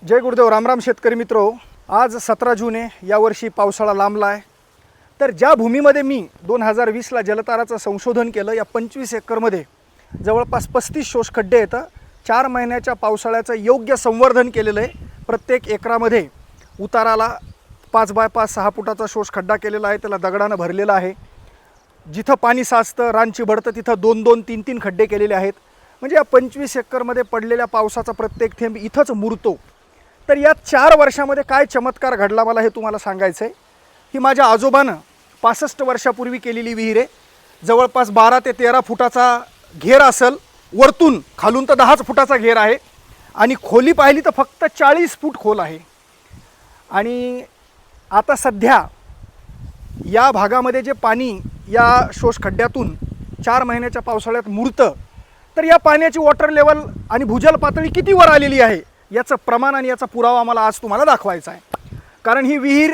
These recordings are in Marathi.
जय गुरुदेव, रामराम शेतकरी मित्रो. आज 17 जून आहे. यावर्षी पावसाळा लांबला आहे. तर ज्या भूमीमध्ये मी 2020ला जलताराचं संशोधन केलं, या 25 एकरमध्ये जवळपास 35 शोषखड्डे आहेत. 4 महिन्याच्या पावसाळ्याचं योग्य संवर्धन केलेलं आहे. प्रत्येक एकरामध्ये उताराला 5 बाय 5 6 फुटाचा शोषखड्डा केलेला आहे. त्याला दगडानं भरलेला आहे. जिथं पाणी साचतं, रानची बढतं, तिथं 2-2 3-3 खड्डे केलेले आहेत. म्हणजे या 25 एकरमध्ये पडलेल्या पावसाचा प्रत्येक थेंब इथंच मुरतो. तर या 4 वर्षामध्ये काय चमत्कार घडला मला हे तुम्हाला सांगायचं आहे. ही माझ्या आजोबानं 65 वर्षापूर्वी केलेली विहीर आहे. जवळपास 12 ते 13 फुटाचा घेर असेल. वरतून खालून तर 10 फुटाचा घेर आहे आणि खोली पाहिली तर फक्त 40 फूट खोल आहे. आणि आता सध्या या भागामध्ये जे पाणी या शोषखड्ड्यातून 4 महिन्याच्या पावसाळ्यात मुरतं, तर या पाण्याची वॉटर लेवल आणि भूजल पातळी किती वर आलेली आहे याचं प्रमाण आणि याचा पुरावा मला आज तुम्हाला दाखवायचा आहे. कारण ही विहीर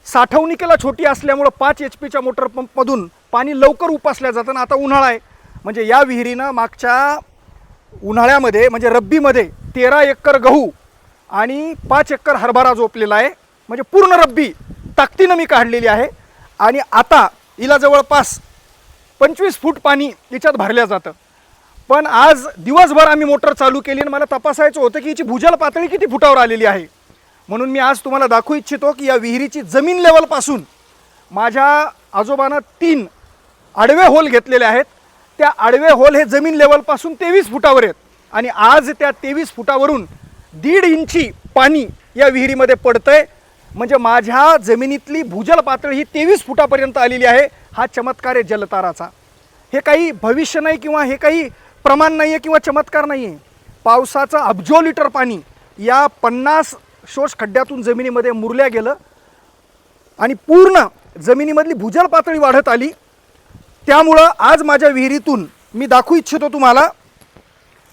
साठवणुकीला छोटी असल्यामुळं 5 HP मोटर पंपमधून पाणी लवकर उपसल्या जातं. आता उन्हाळा आहे, म्हणजे या विहिरीनं मागच्या उन्हाळ्यामध्ये म्हणजे रब्बीमध्ये 13 एकर गहू आणि 5 एकर हरभरा जोपलेला आहे. म्हणजे पूर्ण रब्बी ताकदीनं मी काढलेली आहे. आणि आता हिला जवळपास 25 फूट पाणी याच्यात भरल्या जातं. पण आज दिवसभर आम्ही मोटर चालू केली आणि मला तपासायचं होतं की हिची भूजल पातळी किती फुटावर आलेली आहे. म्हणून मी आज तुम्हाला दाखवू इच्छितो की या विहिरीची जमीन लेवलपासून माझ्या आजोबानं 3 आडवे होल घेतलेले आहेत. त्या आडवे होल हे जमीन लेवलपासून 23 फुटावर आहेत. आणि आज त्या 23 फुटावरून 1.5 इंची पाणी या विहिरीमध्ये पडतंय. म्हणजे माझ्या जमिनीतली भूजल पातळी ही 23 फुटापर्यंत आलेली आहे. हा चमत्कार आहे जलताराचा. हे काही भविष्य नाही किंवा हे काही प्रमाण नाही आहे किंवा चमत्कार नाही आहे. पावसाचं अब्जो लिटर पाणी या 50 शोषखड्ड्यातून जमिनीमध्ये मुरल्या गेलं आणि पूर्ण जमिनीमधली भूजल पातळी वाढत आली. त्यामुळं आज माझ्या विहिरीतून मी दाखवू इच्छितो तुम्हाला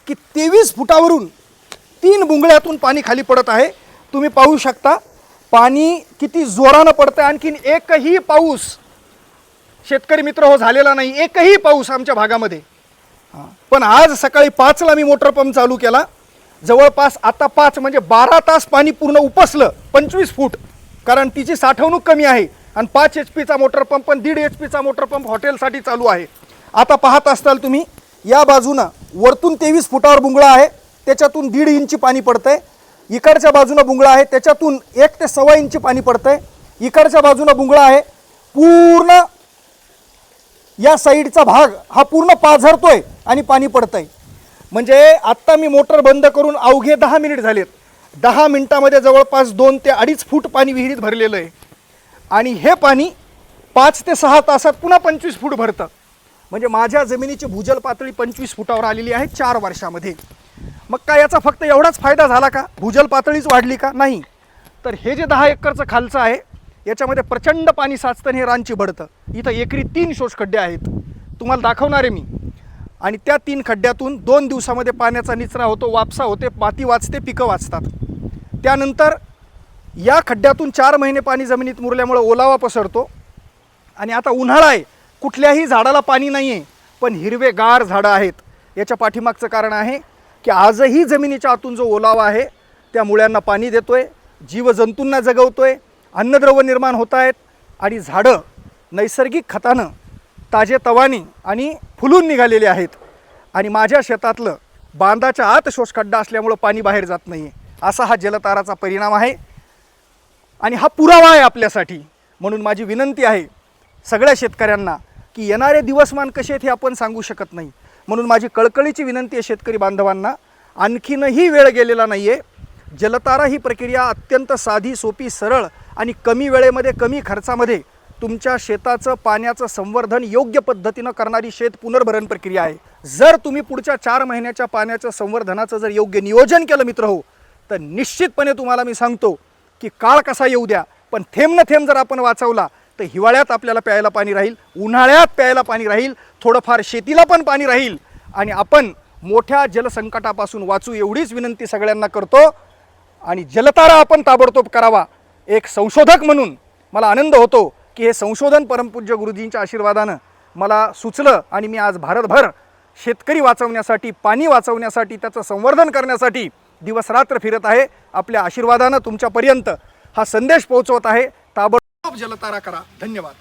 की 23 फुटावरून 3 बुंगळ्यातून पाणी खाली पडत आहे. तुम्ही पाहू शकता पाणी किती जोरानं पडतं. आणखीन एकही पाऊस शेतकरी मित्र हो झालेला नाही, एकही पाऊस आमच्या भागामध्ये. पण आज सकाळी 5ला मी मोटर पंप चालू केला. जवळपास आता 5 म्हणजे 12 तास पाणी पूर्ण उपसलं 25 फूट. कारण तिची साठवणूक कमी आहे आणि 5 HP मोटर पंप आणि 1.5 HP मोटर पंप हॉटेलसाठी चालू आहे. आता पाहत असताल तुम्ही या बाजूनं वरतून 23 फुटावर बुंगळा आहे, त्याच्यातून 1.5 इंची पाणी पडतंय. इकडच्या बाजूनं बुंगळा आहे, त्याच्यातून 1 ते 1.25 इंची पाणी पडतंय. इकडच्या बाजूनं बुंगळा आहे. पूर्ण या साईडचा भाग हा पूर्ण पाझरतोय आणि पाणी पडतंय. म्हणजे आत्ता मी मोटर बंद करून अवघे 10 मिनिट झालेत. 10 मिनिटामध्ये जवळपास 2 ते 2.5 फूट पाणी विहिरीत भरलेलं आहे. आणि हे पाणी 5 ते 6 तासात पुन्हा 25 फूट भरतं. म्हणजे माझ्या जमिनीची भूजल पातळी 25 फुटावर आलेली आहे 4 वर्षामध्ये. मग काय याचा फक्त एवढाच फायदा झाला का? भूजल पातळीच वाढली का? नाही. तर हे जे 10 एकरचं खालचं आहे याच्यामध्ये प्रचंड पाणी साचतं आणि हे रानची बढतं. इथं एकरी 3 शोषखड्डे आहेत, तुम्हाला दाखवणार आहे मी. आणि त्या 3 खड्ड्यातून 2 दिवसामध्ये पाण्याचा निचरा होतो, वापसा होते, माती वाचते, पिकं वाचतात. त्यानंतर या खड्ड्यातून 4 महिने पाणी जमिनीत मुरल्यामुळे ओलावा पसरतो. आणि आता उन्हाळा आहे, कुठल्याही झाडाला पाणी नाही आहे, पण हिरवेगार झाडं आहेत. याच्या पाठीमागचं कारण आहे की आजही जमिनीच्या आतून जो ओलावा आहे त्या मुळ्यांना पाणी देतोय, जीवजंतूंना जगवतोय, अन्नद्रव्य निर्माण होत आहेत आणि झाडं नैसर्गिक खतानं ताजेतवानी आणि फुलून निघालेले आहेत. आणि माझ्या शेतातलं बांधाच्या आत शोषखड्डा असल्यामुळं पाणी बाहेर जात नाही आहे. असा हा जलताराचा परिणाम आहे आणि हा पुरावा आहे आपल्यासाठी. म्हणून माझी विनंती आहे सगळ्या शेतकऱ्यांना की येणारे दिवसमान कसे आहेत हे आपण सांगू शकत नाही. म्हणून माझी कळकळीची विनंती आहे शेतकरी बांधवांना, आणखीनही वेळ गेलेला नाही आहे. जलतारा ही प्रक्रिया अत्यंत साधी, सोपी, सरळ आणि कमी वेळेमध्ये कमी खर्चामध्ये तुमच्या शेताचं पाण्याचं संवर्धन योग्य पद्धतीनं करणारी शेत पुनर्भरण प्रक्रिया आहे. जर तुम्ही पुढच्या 4 महिन्याच्या पाण्याच्या संवर्धनाचं जर योग्य नियोजन केलं मित्र हो, तर निश्चितपणे तुम्हाला मी सांगतो की काळ कसा येऊ द्या, पण थेंब न थेंब जर आपण वाचवला तर हिवाळ्यात आपल्याला प्यायला पाणी राहील, उन्हाळ्यात प्यायला पाणी राहील, थोडंफार शेतीला पण पाणी राहील आणि आपण मोठ्या जलसंकटापासून वाचू एवढीच विनंती सगळ्यांना करतो. आणि जलतारा आपण ताबडतोब करावा. एक संशोधक म्हणून मला आनंद होतो की हे संशोधन परमपूज्य गुरुजींच्या आशीर्वादानं मला सुचलं आणि मी आज भारतभर शेतकरी वाचवण्यासाठी, पाणी वाचवण्यासाठी, त्याचं संवर्धन करण्यासाठी दिवस रात्र फिरत आहे. आपल्या आशीर्वादानं तुमच्यापर्यंत हा संदेश पोहोचवत आहे. ताबडतोब जलतारा करा. धन्यवाद.